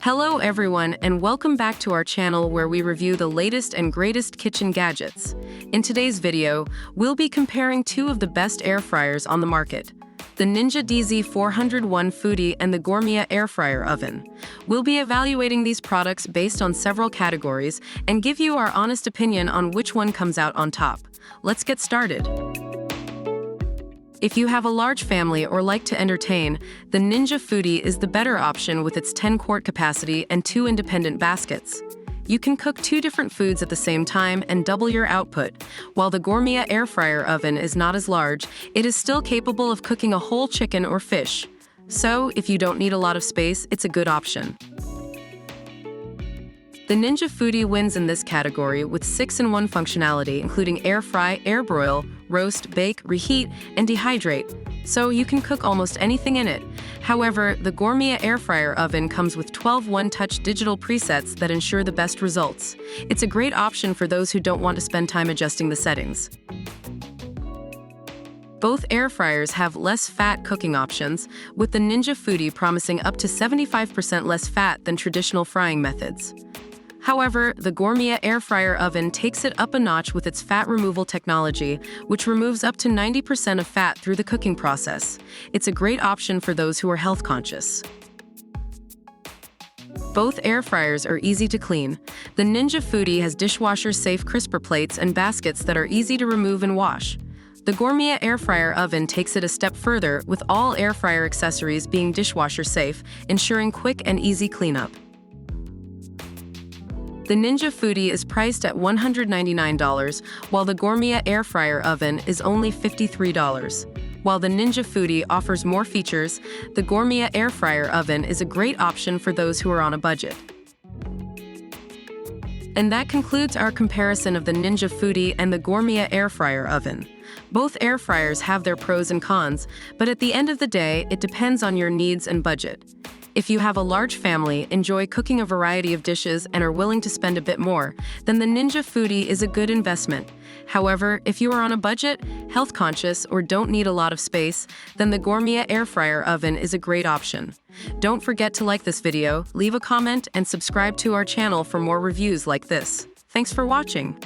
Hello everyone, and welcome back to our channel where we review the latest and greatest kitchen gadgets. In today's video, we'll be comparing two of the best air fryers on the market, the Ninja DZ401 Foodie and the Gourmia Air Fryer Oven. We'll be evaluating these products based on several categories and give you our honest opinion on which one comes out on top. Let's get started. If you have a large family or like to entertain, the Ninja Foodie is the better option with its 10-quart capacity and 2 independent baskets. You can cook 2 different foods at the same time and double your output. While the Gourmia Air Fryer Oven is not as large, it is still capable of cooking a whole chicken or fish. So, if you don't need a lot of space, it's a good option. The Ninja Foodie wins in this category with 6-in-1 functionality, including air fry, air broil, roast, bake, reheat, and dehydrate, so you can cook almost anything in it. However, the Gourmia Air Fryer Oven comes with 12 one-touch digital presets that ensure the best results. It's a great option for those who don't want to spend time adjusting the settings. Both air fryers have less fat cooking options, with the Ninja Foodie promising up to 75% less fat than traditional frying methods. However, the Gourmia Air Fryer Oven takes it up a notch with its fat removal technology, which removes up to 90% of fat through the cooking process. It's a great option for those who are health conscious. Both air fryers are easy to clean. The Ninja Foodie has dishwasher-safe crisper plates and baskets that are easy to remove and wash. The Gourmia Air Fryer Oven takes it a step further, with all air fryer accessories being dishwasher-safe, ensuring quick and easy cleanup. The Ninja Foodie is priced at $199, while the Gourmia Air Fryer Oven is only $53. While the Ninja Foodie offers more features, the Gourmia Air Fryer Oven is a great option for those who are on a budget. And that concludes our comparison of the Ninja Foodie and the Gourmia Air Fryer Oven. Both air fryers have their pros and cons, but at the end of the day, it depends on your needs and budget. If you have a large family, enjoy cooking a variety of dishes, and are willing to spend a bit more, then the Ninja Foodie is a good investment. However, if you are on a budget, health conscious, or don't need a lot of space, then the Gourmia Air Fryer Oven is a great option. Don't forget to like this video, leave a comment, and subscribe to our channel for more reviews like this. Thanks for watching.